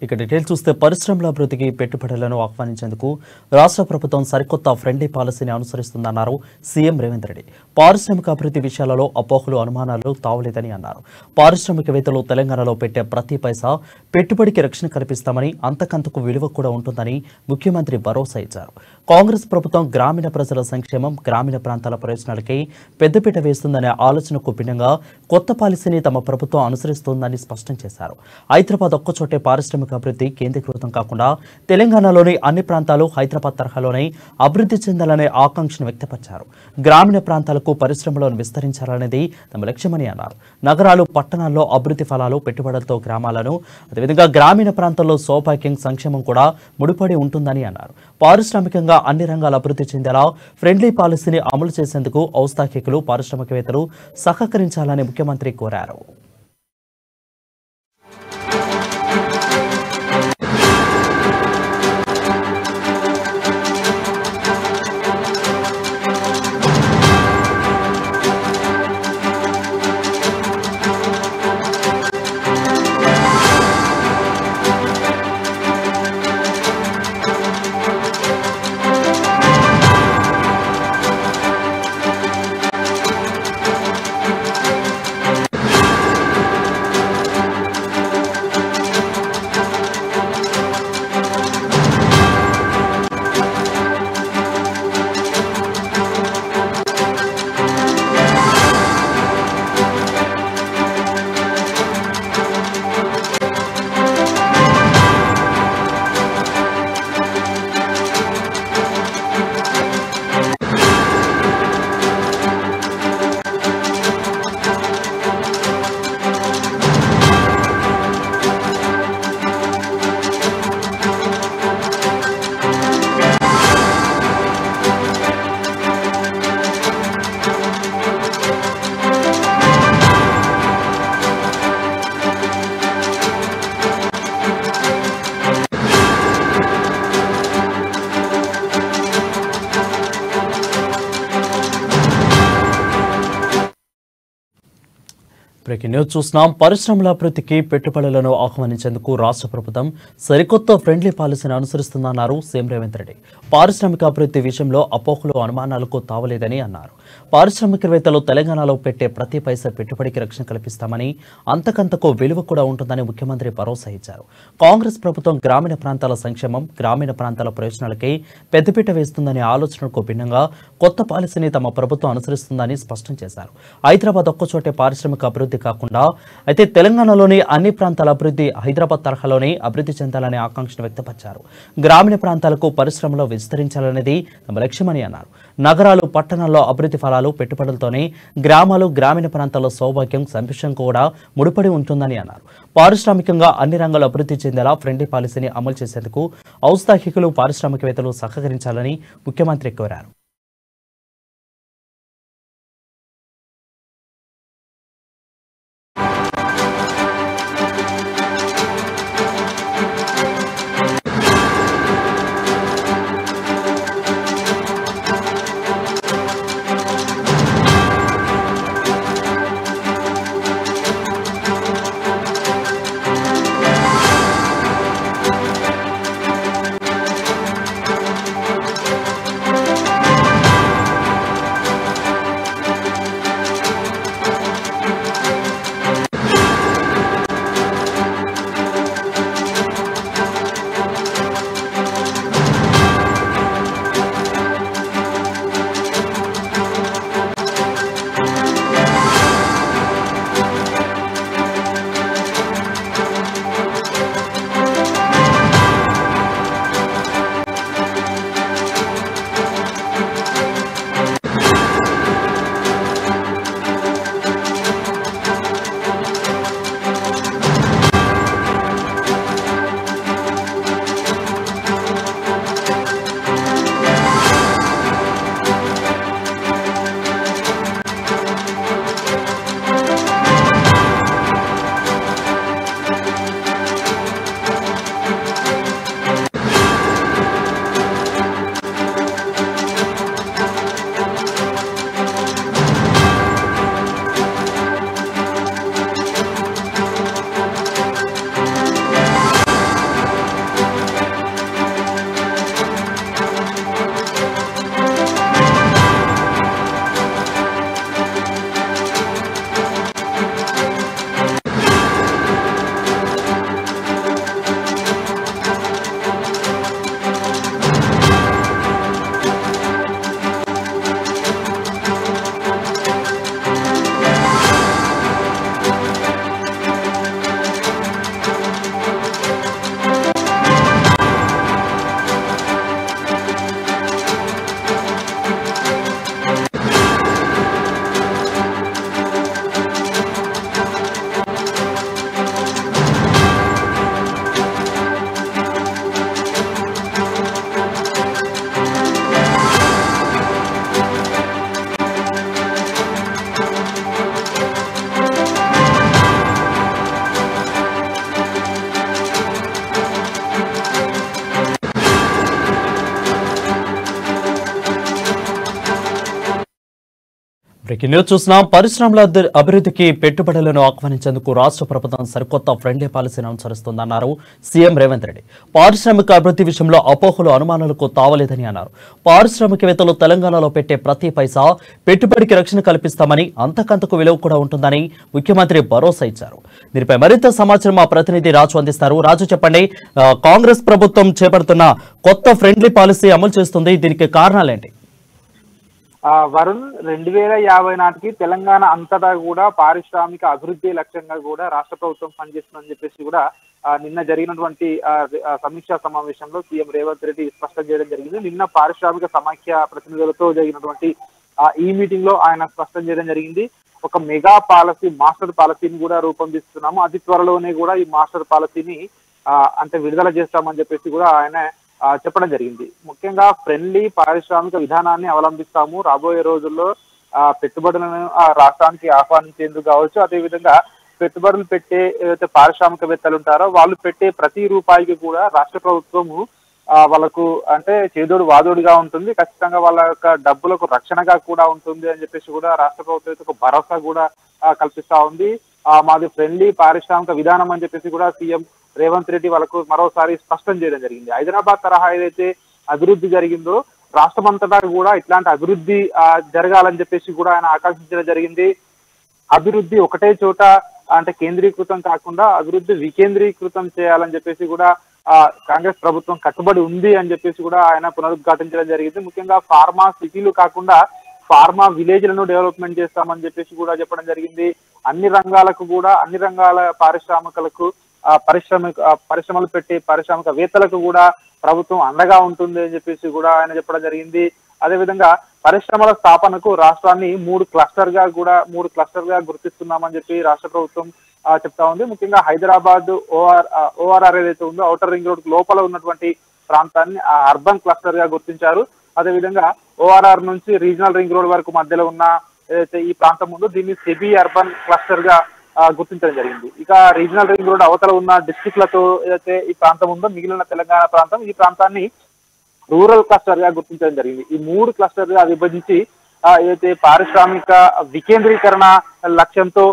ఇక డీటెయిల్ చూస్తే పరిశ్రమల అభివృద్ధికి పెట్టుబడులను ఆహ్వానించేందుకు రాష్ట్ర ప్రభుత్వం సరికొత్త ఫ్రెండ్లీ పాలసీని అనుసరిస్తుందన్నారు సీఎం రేవంత్ రెడ్డి. పారిశ్రామిక అభివృద్ధి విషయాలలో అపోహలు, అనుమానాలు తావులేదని అన్నారు. పారిశ్రామికవేత్తలు తెలంగాణలో పెట్టే ప్రతి పైసా పెట్టుబడికి రక్షణ కల్పిస్తామని, అంతకంతకు విలువ కూడా ఉంటుందని ముఖ్యమంత్రి భరోసా ఇచ్చారు. కాంగ్రెస్ ప్రభుత్వం గ్రామీణ ప్రజల సంక్షేమం, గ్రామీణ ప్రాంతాల ప్రయోజనాలకై పెద్దపీట వేస్తుందనే ఆలోచనకు భిన్నంగా కొత్త పాలసీని తమ ప్రభుత్వం అనుసరిస్తోందని స్పష్టం చేశారు. హైదరాబాద్ ఒక్కచోటే పారిశ్రామిక అభివృద్ధి కేంద్రీకృతం కాకుండా తెలంగాణలోని అన్ని ప్రాంతాలు హైదరాబాద్ తరహాలోనే అభివృద్ధి చెందాలనే ఆకాంక్షను వ్యక్తపరిచారు. గ్రామీణ ప్రాంతాలకు పరిశ్రమలను విస్తరించాలనేది తమ లక్ష్యమని అన్నారు. నగరాలు, పట్టణాల్లో అభివృద్ధి ఫలాలు, పెట్టుబడులతో గ్రామాలను, అదేవిధంగా గ్రామీణ ప్రాంతాల్లో సౌభాగ్యం, సంక్షేమం కూడా ముడిపడి ఉంటుందని అన్నారు. పారిశ్రామికంగా అన్ని రంగాలు అభివృద్ధి చెందేలా ఫ్రెండ్లీ పాలసీని అమలు చేసేందుకు ఔత్సాహికులు, పారిశ్రామికవేత్తలు సహకరించాలని ముఖ్యమంత్రి కోరారు. బ్రేకింగ్ న్యూస్ చూస్తున్నాం. పరిశ్రమల అభివృద్ధికి పెట్టుబడులను ఆహ్వానించేందుకు రాష్ట్ర ప్రభుత్వం సరికొత్త ఫ్రెండ్లీ పాలసీని అనుసరిస్తుందన్నారు సీఎం రేవంత్ రెడ్డి. పారిశ్రామిక అభివృద్ధి విషయంలో అపోహలు, అనుమానాలకు తావలేదని అన్నారు. పారిశ్రామికవేత్తలు తెలంగాణలో పెట్టే ప్రతి పైసా పెట్టుబడికి రక్షణ కల్పిస్తామని, అంతకంతకు విలువ కూడా ఉంటుందని ముఖ్యమంత్రి భరోసా ఇచ్చారు. కాంగ్రెస్ ప్రభుత్వం గ్రామీణ ప్రాంతాల సంక్షేమం, గ్రామీణ ప్రాంతాల ప్రయోజనాలకై పెద్దపీట వేస్తుందనే ఆలోచనకు భిన్నంగా కొత్త పాలసీని తమ ప్రభుత్వం అనుసరిస్తుందని స్పష్టం చేశారు. హైదరాబాద్ ఒక్కచోటే పారిశ్రామిక అభివృద్ధి కాకుండా అయితే తెలంగాణలోని అన్ని ప్రాంతాల అభివృద్ధి హైదరాబాద్ తరహాలోనే అభివృద్ధి చెందాలనే ఆకాంక్షను వ్యక్తపరిచారు. గ్రామీణ ప్రాంతాలకు పరిశ్రమలు విస్తరించాలనేది తమ లక్ష్యమని అన్నారు. నగరాలు, పట్టణాల్లో అభివృద్ధి ఫలాలు, పెట్టుబడులతోనే గ్రామాలు, గ్రామీణ ప్రాంతాల్లో సౌభాగ్యం, సంక్షేమం కూడా ముడిపడి ఉంటుందని అన్నారు. పారిశ్రామికంగా అన్ని రంగాలు అభివృద్ధి చెందేలా ఫ్రెండ్లీ పాలసీని అమలు చేసేందుకు ఔత్సాహికులు, పారిశ్రామికవేత్తలు సహకరించాలని ముఖ్యమంత్రి కోరారు. బ్రేకింగ్ న్యూస్ చూస్తున్నాం. పరిశ్రమల అభివృద్ధికి పెట్టుబడులను ఆహ్వానించేందుకు రాష్ట్ర ప్రభుత్వం సరికొత్త ఫ్రెండ్లీ పాలసీని అనుసరిస్తోందన్నారు సీఎం రేవంత్ రెడ్డి. పారిశ్రామిక అభివృద్ధి విషయంలో అపోహలు అనుమానాలకు తావలేదని అన్నారు. పారిశ్రామికవేత్తలు తెలంగాణలో పెట్టే ప్రతి పైసా పెట్టుబడికి రక్షణ కల్పిస్తామని, అంతకంతకు విలువ కూడా ఉంటుందని ముఖ్యమంత్రి భరోసా ఇచ్చారు. దీనిపై మరింత సమాచారం మా ప్రతినిధి రాజు అందిస్తారు. రాజు, చెప్పండి, కాంగ్రెస్ ప్రభుత్వం చేపడుతున్న కొత్త ఫ్రెండ్లీ పాలసీ అమలు చేస్తుంది. దీనికి కారణాలేంటి? వరుణ్, 2050 నాటికి తెలంగాణ అంతటా కూడా పారిశ్రామిక అభివృద్ధి లక్ష్యంగా కూడా రాష్ట్ర ప్రభుత్వం పనిచేస్తుందని చెప్పేసి కూడా నిన్న జరిగినటువంటి సమీక్షా సమావేశంలో సీఎం రేవంత్ రెడ్డి స్పష్టం చేయడం జరిగింది. నిన్న పారిశ్రామిక సమాఖ్య ప్రతినిధులతో జరిగినటువంటి ఈ మీటింగ్ లో ఆయన స్పష్టం చేయడం జరిగింది. ఒక మెగా పాలసీ, మాస్టర్ పాలసీని కూడా రూపొందిస్తున్నాము. అతి త్వరలోనే కూడా ఈ మాస్టర్ పాలసీని అంటే విడుదల చేస్తామని చెప్పేసి కూడా ఆయన చెప్పడం జరిగింది. ముఖ్యంగా ఫ్రెండ్లీ పారిశ్రామిక విధానాన్ని అవలంబిస్తాము. రాబోయే రోజుల్లో పెట్టుబడులను రాష్ట్రానికి ఆహ్వానించేందుకు కావచ్చు, అదేవిధంగా పెట్టుబడులు పెట్టే ఏదైతే పారిశ్రామికవేత్తలు ఉంటారో వాళ్ళు పెట్టే ప్రతి రూపాయికి కూడా రాష్ట్ర ప్రభుత్వము వాళ్ళకు అంటే చేదోడు వాదోడుగా ఉంటుంది. ఖచ్చితంగా వాళ్ళ యొక్క డబ్బులకు రక్షణగా కూడా ఉంటుంది అని చెప్పేసి కూడా రాష్ట్ర ప్రభుత్వం ఒక భరోసా కూడా కల్పిస్తా ఉంది. మాది ఫ్రెండ్లీ పారిశ్రామిక విధానం అని చెప్పేసి కూడా సీఎం రేవంత్ రెడ్డి వాళ్ళకు మరోసారి స్పష్టం చేయడం జరిగింది. హైదరాబాద్ తరహా ఏదైతే అభివృద్ధి జరిగిందో రాష్ట్రమంతటా కూడా ఇట్లాంటి అభివృద్ధి జరగాలని చెప్పేసి కూడా ఆయన ఆకాంక్షించడం జరిగింది. అభివృద్ధి ఒకటే చోట అంటే కేంద్రీకృతం కాకుండా అభివృద్ధి వికేంద్రీకృతం చేయాలని చెప్పేసి కూడా కాంగ్రెస్ ప్రభుత్వం కట్టుబడి ఉంది అని చెప్పేసి కూడా ఆయన పునరుద్ఘాటించడం జరిగింది. ముఖ్యంగా ఫార్మా సిటీలు కాకుండా ఫార్మా విలేజ్లను డెవలప్మెంట్ చేస్తామని చెప్పేసి కూడా చెప్పడం జరిగింది. అన్ని రంగాలకు కూడా అన్ని రంగాల పారిశ్రామికలకు పరిశ్రమలు పెట్టే పారిశ్రామికవేత్తలకు కూడా ప్రభుత్వం అండగా ఉంటుంది అని చెప్పేసి కూడా ఆయన చెప్పడం జరిగింది. అదేవిధంగా పరిశ్రమల స్థాపనకు రాష్ట్రాన్ని మూడు క్లస్టర్ గా గుర్తిస్తున్నామని చెప్పి రాష్ట్ర ప్రభుత్వం చెప్తా ఉంది. ముఖ్యంగా హైదరాబాద్ ఓఆర్ఆర్ ఏదైతే ఉందో ఔటర్ రింగ్ రోడ్ లోపల ఉన్నటువంటి ప్రాంతాన్ని అర్బన్ క్లస్టర్ గా గుర్తించారు. అదేవిధంగా ఓఆర్ఆర్ నుంచి రీజనల్ రింగ్ రోడ్ వరకు మధ్యలో ఉన్న ఏదైతే ఈ ప్రాంతం ఉందో దీన్ని సెమీ అర్బన్ క్లస్టర్ గా గుర్తించడం జరిగింది. ఇక రీజనల్ రింగ్ రోడ్ అవతల ఉన్న డిస్ట్రిక్ట్లతో ఏదైతే ఈ ప్రాంతం ఉందో మిగిలిన తెలంగాణ ప్రాంతం, ఈ ప్రాంతాన్ని రూరల్ క్లస్టర్ గా గుర్తించడం జరిగింది. ఈ మూడు క్లస్టర్ గా విభజించి ఏదైతే పారిశ్రామిక వికేంద్రీకరణ లక్ష్యంతో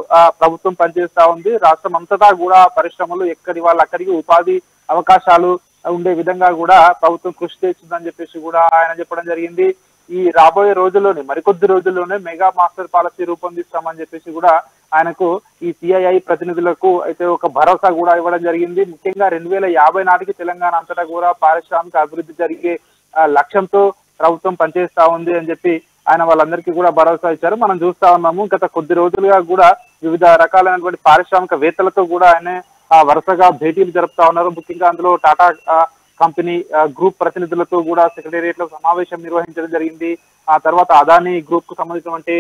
ప్రభుత్వం పనిచేస్తా ఉంది. రాష్ట్రం అంతటా కూడా పరిశ్రమలు ఎక్కడి వాళ్ళు అక్కడికి ఉపాధి అవకాశాలు ఉండే విధంగా కూడా ప్రభుత్వం కృషి చేస్తుందని చెప్పేసి కూడా ఆయన చెప్పడం జరిగింది. ఈ రాబోయే రోజుల్లోనే మరికొద్ది రోజుల్లోనే మెగా మాస్టర్ పాలసీ రూపొందిస్తామని చెప్పేసి కూడా ఆయనకు ఈ సిఐఐ ప్రతినిధులకు అయితే ఒక భరోసా కూడా ఇవ్వడం జరిగింది. ముఖ్యంగా 2050 నాటికి తెలంగాణ అంతటా కూడా పారిశ్రామిక అభివృద్ధి జరిగే లక్ష్యంతో ప్రభుత్వం పనిచేస్తా ఉంది అని చెప్పి ఆయన వాళ్ళందరికీ కూడా భరోసా ఇచ్చారు. మనం చూస్తా ఉన్నాము గత కొద్ది రోజులుగా కూడా వివిధ రకాలైనటువంటి పారిశ్రామికవేత్తలతో కూడా ఆయన వరుసగా భేటీలు జరుపుతా ఉన్నారు. ముఖ్యంగా అందులో టాటా కంపెనీ గ్రూప్ ప్రతినిధులతో కూడా సెక్రటేరియట్ లో సమావేశం నిర్వహించడం జరిగింది. ఆ తర్వాత అదానీ గ్రూప్ కు సంబంధించినటువంటి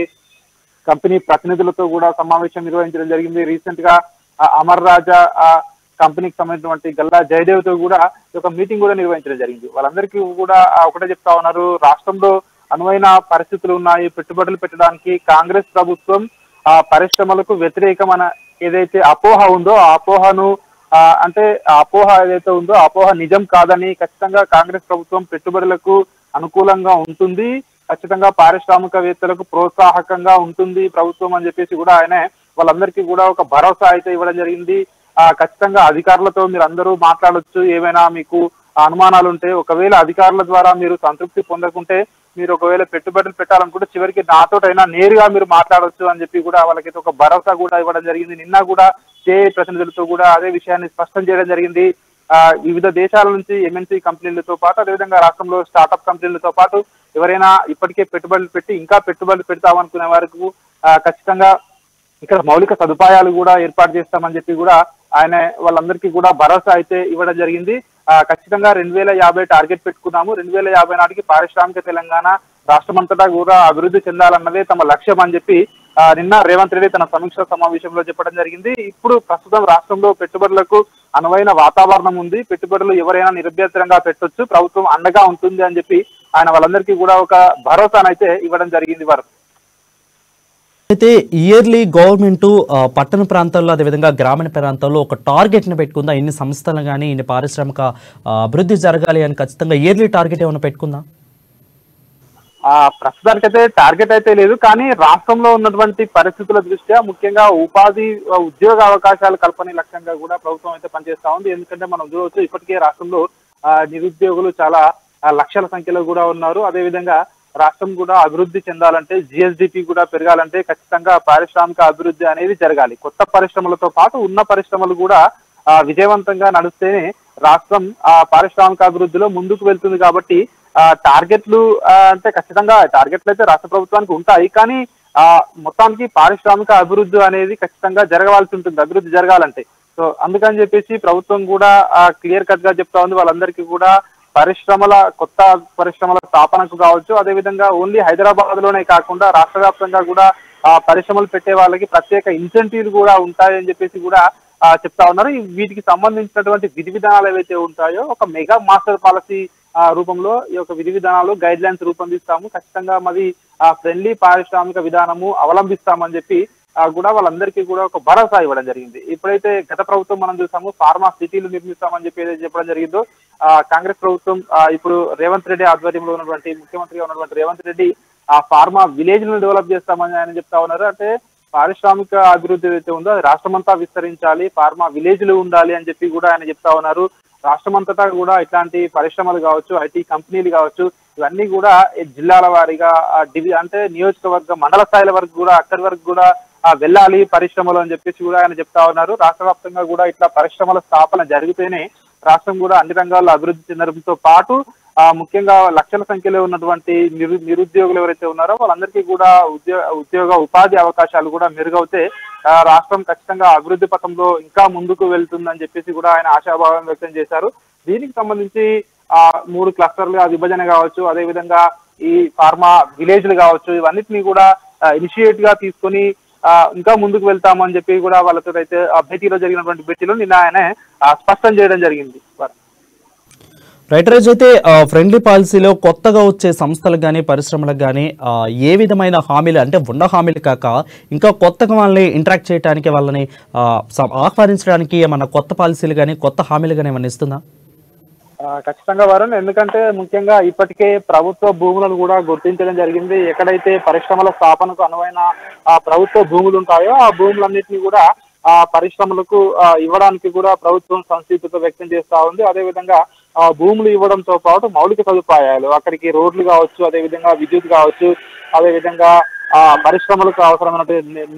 కంపెనీ ప్రతినిధులతో కూడా సమావేశం నిర్వహించడం జరిగింది. రీసెంట్ గా అమర్ రాజా కంపెనీకి సంబంధించినటువంటి గల్లా జయదేవ్ తో కూడా ఒక మీటింగ్ కూడా నిర్వహించడం జరిగింది. వాళ్ళందరికీ కూడా ఒకటే చెప్తా ఉన్నారు, రాష్ట్రంలో అనువైన పరిస్థితులు ఉన్నాయి పెట్టుబడులు పెట్టడానికి. కాంగ్రెస్ ప్రభుత్వం పరిశ్రమలకు వ్యతిరేకమైన ఏదైతే అపోహ ఉందో ఆ అపోహను అంటే ఆ అపోహ ఏదైతే ఉందో ఆ అపోహ నిజం కాదని, ఖచ్చితంగా కాంగ్రెస్ ప్రభుత్వం పెట్టుబడులకు అనుకూలంగా ఉంటుంది, ఖచ్చితంగా పారిశ్రామికవేత్తలకు ప్రోత్సాహకంగా ఉంటుంది ప్రభుత్వం అని చెప్పేసి కూడా ఆయన వాళ్ళందరికీ కూడా ఒక భరోసా అయితే ఇవ్వడం జరిగింది. ఖచ్చితంగా అధికారులతో మీరు అందరూ మాట్లాడొచ్చు, ఏమైనా మీకు అనుమానాలు ఉంటే, ఒకవేళ అధికారుల ద్వారా మీరు సంతృప్తి పొందకుంటే మీరు ఒకవేళ పెట్టుబడులు పెట్టాలనుకుంటే చివరికి నాతోటైనా నేరుగా మీరు మాట్లాడొచ్చు అని చెప్పి కూడా వాళ్ళకైతే ఒక భరోసా కూడా ఇవ్వడం జరిగింది. నిన్న కూడా సిఐఐ ప్రతినిధులతో కూడా అదే విషయాన్ని స్పష్టం చేయడం జరిగింది. వివిధ దేశాల నుంచి ఎంఎన్సీ కంపెనీలతో పాటు అదేవిధంగా రాష్ట్రంలో స్టార్టప్ కంపెనీలతో పాటు ఎవరైనా ఇప్పటికే పెట్టుబడులు పెట్టి ఇంకా పెట్టుబడులు పెడతామనుకునే వరకు ఖచ్చితంగా ఇక్కడ మౌలిక సదుపాయాలు కూడా ఏర్పాటు చేస్తామని చెప్పి కూడా ఆయన వాళ్ళందరికీ కూడా భరోసా అయితే ఇవ్వడం జరిగింది. ఖచ్చితంగా 2050 టార్గెట్ పెట్టుకున్నాము. 2050 నాటికి పారిశ్రామిక తెలంగాణ రాష్ట్రమంతటా కూడా అభివృద్ధి చెందాలన్నదే తమ లక్ష్యం అని చెప్పి నిన్న రేవంత్ రెడ్డి తన సమీక్ష సమావేశంలో చెప్పడం జరిగింది. ఇప్పుడు ప్రస్తుతం రాష్ట్రంలో పెట్టుబడులకు అనువైన వాతావరణం ఉంది, పెట్టుబడులు ఎవరైనా నిరభ్యంతరంగా పెట్టొచ్చు, ప్రభుత్వం అండగా ఉంటుంది అని చెప్పి ఆయన వాళ్ళందరికీ కూడా ఒక భరోసానైతే ఇవ్వడం జరిగింది. వారు అయితే ఇయర్లీ గవర్నమెంట్ పట్టణ ప్రాంతాల్లో అదేవిధంగా గ్రామీణ ప్రాంతాల్లో ఒక టార్గెట్ని పెట్టుకుందా? ఇన్ని సంస్థలు కానీ ఇన్ని పారిశ్రామిక అభివృద్ధి జరగాలి అని ఖచ్చితంగా ఇయర్లీ టార్గెట్ ఏమైనా పెట్టుకుందా? ప్రస్తుతానికైతే టార్గెట్ అయితే లేదు, కానీ రాష్ట్రంలో ఉన్నటువంటి పరిస్థితుల దృష్ట్యా ముఖ్యంగా ఉపాధి ఉద్యోగ అవకాశాల కల్పన లక్ష్యంగా కూడా ప్రభుత్వం అయితే పనిచేస్తా ఉంది. ఎందుకంటే మనం చూడవచ్చు ఇప్పటికే రాష్ట్రంలో నిరుద్యోగులు చాలా లక్షల సంఖ్యలో కూడా ఉన్నారు. అదేవిధంగా రాష్ట్రం కూడా అభివృద్ధి చెందాలంటే, జిఎస్డిపి కూడా పెరగాలంటే ఖచ్చితంగా పారిశ్రామిక అభివృద్ధి అనేది జరగాలి. కొత్త పరిశ్రమలతో పాటు ఉన్న పరిశ్రమలు కూడా విజయవంతంగా నడిస్తేనే రాష్ట్రం పారిశ్రామిక అభివృద్ధిలో ముందుకు వెళ్తుంది. కాబట్టి టార్గెట్లు అంటే ఖచ్చితంగా టార్గెట్లు అయితే రాష్ట్ర ప్రభుత్వానికి ఉంటాయి, కానీ మొత్తానికి పారిశ్రామిక అభివృద్ధి అనేది ఖచ్చితంగా జరగవలసి ఉంటుంది అభివృద్ధి జరగాలంటే. సో అందుకని చెప్పేసి ప్రభుత్వం కూడా క్లియర్ కట్ గా చెప్తా ఉంది, వాళ్ళందరికీ కూడా కొత్త పరిశ్రమల స్థాపనకు కావచ్చు, అదేవిధంగా ఓన్లీ హైదరాబాద్ లోనే కాకుండా రాష్ట్ర వ్యాప్తంగా కూడా పరిశ్రమలు పెట్టే వాళ్ళకి ప్రత్యేక ఇన్సెంటివ్లు కూడా ఉంటాయని చెప్పేసి కూడా చెప్తా ఉన్నారు. వీటికి సంబంధించినటువంటి విధి విధానాలు ఏవైతే ఉంటాయో ఒక మెగా మాస్టర్ పాలసీ రూపంలో ఈ యొక్క విధి విధానాలు గైడ్ లైన్స్ రూపొందిస్తాము, ఖచ్చితంగా మరి ఫ్రెండ్లీ పారిశ్రామిక విధానము అవలంబిస్తామని చెప్పి కూడా వాళ్ళందరికీ కూడా ఒక భరోసా ఇవ్వడం జరిగింది. ఇప్పుడైతే గత ప్రభుత్వం మనం చూసాము ఫార్మా సిటీలు నిర్మిస్తామని చెప్పి ఏదైతే చెప్పడం జరిగిందో, కాంగ్రెస్ ప్రభుత్వం ఇప్పుడు రేవంత్ రెడ్డి ఆధ్వర్యంలో ఉన్నటువంటి ముఖ్యమంత్రిగా ఉన్నటువంటి రేవంత్ రెడ్డి ఆ ఫార్మా విలేజ్ ను డెవలప్ చేస్తామని ఆయన చెప్తా ఉన్నారు. అంటే పారిశ్రామిక అభివృద్ధి ఏదైతే ఉందో అది రాష్ట్రమంతా విస్తరించాలి, ఫార్మా విలేజ్లు ఉండాలి అని చెప్పి కూడా ఆయన చెప్తా ఉన్నారు. రాష్ట్రమంతటా కూడా ఇట్లాంటి పరిశ్రమలు కావచ్చు, ఐటీ కంపెనీలు కావచ్చు, ఇవన్నీ కూడా జిల్లాల వారీగా అంటే నియోజకవర్గ మండల స్థాయిల వరకు కూడా అక్కడి వరకు కూడా వెళ్ళాలి పరిశ్రమలు అని చెప్పేసి కూడా ఆయన చెప్తా ఉన్నారు. రాష్ట్ర వ్యాప్తంగా కూడా ఇట్లా పరిశ్రమల స్థాపన జరిగితేనే రాష్ట్రం కూడా అన్ని రంగాల్లో అభివృద్ధి చెందడంతో పాటు ముఖ్యంగా లక్షల సంఖ్యలో ఉన్నటువంటి నిరుద్యోగులు ఎవరైతే ఉన్నారో వాళ్ళందరికీ కూడా ఉద్యోగ ఉపాధి అవకాశాలు కూడా మెరుగవుతే రాష్ట్రం ఖచ్చితంగా అభివృద్ధి పథంలో ఇంకా ముందుకు వెళ్తుందని చెప్పేసి కూడా ఆయన ఆశాభావం వ్యక్తం చేశారు. దీనికి సంబంధించి 3 క్లస్టర్లుగా విభజన కావచ్చు, అదేవిధంగా ఈ ఫార్మా విలేజ్లు కావచ్చు, ఇవన్నిటినీ కూడా ఇనిషియేట్ గా తీసుకొని ఇంకా ముందుకు వెళ్తామని చెప్పి కూడా వాళ్ళతో అయితే భేటీలో జరిగినటువంటి భేటీలో నిన్న ఆయన స్పష్టం చేయడం జరిగింది. రైట్ రోజు అయితే ఫ్రెండ్లీ పాలసీలో కొత్తగా వచ్చే సంస్థలకు కానీ పరిశ్రమలకు కానీ ఏ విధమైన హామీలు అంటే ఉన్న హామీలు కాక ఇంకా కొత్తగా వాళ్ళని ఇంటరాక్ట్ చేయడానికి వాళ్ళని ఆహ్వానించడానికి ఏమన్నా కొత్త పాలసీలు కానీ కొత్త హామీలు కానీ ఏమన్నా ఇస్తుందా? ఖచ్చితంగా వరుణ్, ఎందుకంటే ముఖ్యంగా ఇప్పటికే ప్రభుత్వ భూములను కూడా గుర్తించడం జరిగింది. ఎక్కడైతే పరిశ్రమల స్థాపనకు అనువైన ప్రభుత్వ భూములు ఉంటాయో ఆ భూములన్నింటినీ కూడా పరిశ్రమలకు ఇవ్వడానికి కూడా ప్రభుత్వం సంసిద్ధత వ్యక్తం చేస్తా ఉంది. అదేవిధంగా భూములు ఇవ్వడంతో పాటు మౌలిక సదుపాయాలు, అక్కడికి రోడ్లు కావచ్చు, అదేవిధంగా విద్యుత్ కావచ్చు, అదేవిధంగా పరిశ్రమలకు అవసరమైన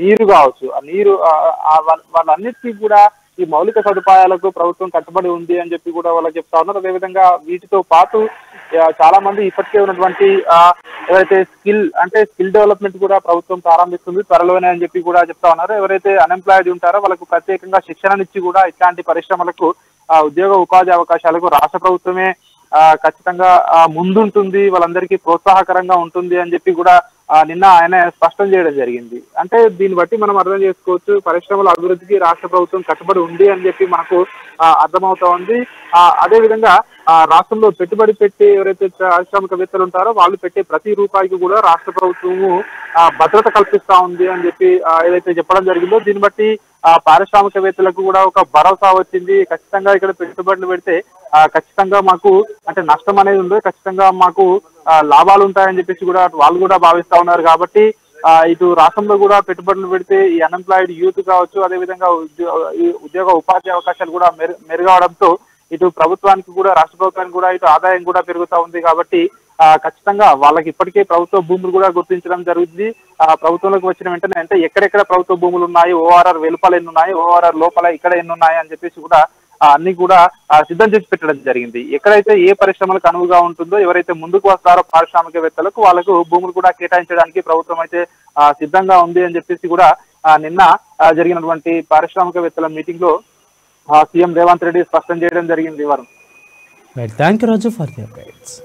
నీరు కావచ్చు, ఆ నీరు వాళ్ళన్నిటికీ కూడా ఈ మౌలిక సదుపాయాలకు ప్రభుత్వం కట్టుబడి ఉంది అని చెప్పి కూడా వాళ్ళకి చెప్తా ఉన్నారు. అదేవిధంగా వీటితో పాటు చాలా మంది ఇప్పటికే ఉన్నటువంటి ఎవరైతే స్కిల్ డెవలప్మెంట్ కూడా ప్రభుత్వం ప్రారంభిస్తుంది త్వరలోనే అని చెప్పి కూడా చెప్తా ఉన్నారు. ఎవరైతే అన్ఎంప్లాయిడ్ ఉంటారో వాళ్ళకు ప్రత్యేకంగా శిక్షణనిచ్చి కూడా ఇట్లాంటి పరిశ్రమలకు ఉద్యోగ ఉపాధి అవకాశాలకు రాష్ట్ర ప్రభుత్వమే ఖచ్చితంగా ముందుంటుంది, వాళ్ళందరికీ ప్రోత్సాహకరంగా ఉంటుంది అని చెప్పి కూడా నిన్న ఆయన స్పష్టం చేయడం జరిగింది. అంటే దీన్ని బట్టి మనం అర్థం చేసుకోవచ్చు పరిశ్రమల అభివృద్ధికి రాష్ట్ర ప్రభుత్వం కట్టుబడి ఉంది అని చెప్పి మనకు అర్థమవుతా ఉంది. అదేవిధంగా రాష్ట్రంలో పెట్టుబడి పెట్టి ఎవరైతే పారిశ్రామికవేత్తలు ఉంటారో వాళ్ళు పెట్టే ప్రతి రూపాయికి కూడా రాష్ట్ర ప్రభుత్వము భద్రత కల్పిస్తా ఉంది అని చెప్పి ఏదైతే చెప్పడం జరిగిందో దీన్ని బట్టి పారిశ్రామికవేత్తలకు కూడా ఒక భరోసా వచ్చింది. ఖచ్చితంగా ఇక్కడ పెట్టుబడులు పెడితే ఖచ్చితంగా మాకు అంటే నష్టం అనేది ఉండదు, ఖచ్చితంగా మాకు లాభాలు ఉంటాయని చెప్పేసి కూడా వాళ్ళు కూడా భావిస్తా ఉన్నారు. కాబట్టి ఇటు రాష్ట్రంలో కూడా పెట్టుబడులు పెడితే ఈ అన్ఎంప్లాయిడ్ యూత్ కావచ్చు, అదేవిధంగా ఉద్యోగ ఉపాధి అవకాశాలు కూడా మెరుగవడంతో ఇటు ప్రభుత్వానికి కూడా రాష్ట్ర ప్రభుత్వానికి కూడా ఇటు ఆదాయం కూడా పెరుగుతా ఉంది. కాబట్టి ఖచ్చితంగా వాళ్ళకి ఇప్పటికే ప్రభుత్వ భూములు కూడా గుర్తించడం జరుగుతుంది. ప్రభుత్వంలోకి వచ్చిన వెంటనే అంటే ఎక్కడెక్కడ ప్రభుత్వ భూములు ఉన్నాయి, ఓఆర్ఆర్ వెలుపల ఎన్ని ఉన్నాయి, ఓఆర్ఆర్ లోపల ఇక్కడ ఎన్ని ఉన్నాయి అని చెప్పేసి కూడా అన్ని కూడా సిద్ధం చేసి పెట్టడం జరిగింది. ఎక్కడైతే ఏ పరిశ్రమలకు అనువుగా ఉంటుందో ఎవరైతే ముందుకు వస్తారో పారిశ్రామికవేత్తలకు వాళ్ళకు భూములు కూడా కేటాయించడానికి ప్రభుత్వం అయితే సిద్ధంగా ఉంది అని చెప్పేసి కూడా నిన్న జరిగినటువంటి పారిశ్రామికవేత్తల మీటింగ్ లో సీఎం రేవంత్ రెడ్డి స్పష్టం చేయడం జరిగింది. Varun, thank you Raju for the updates.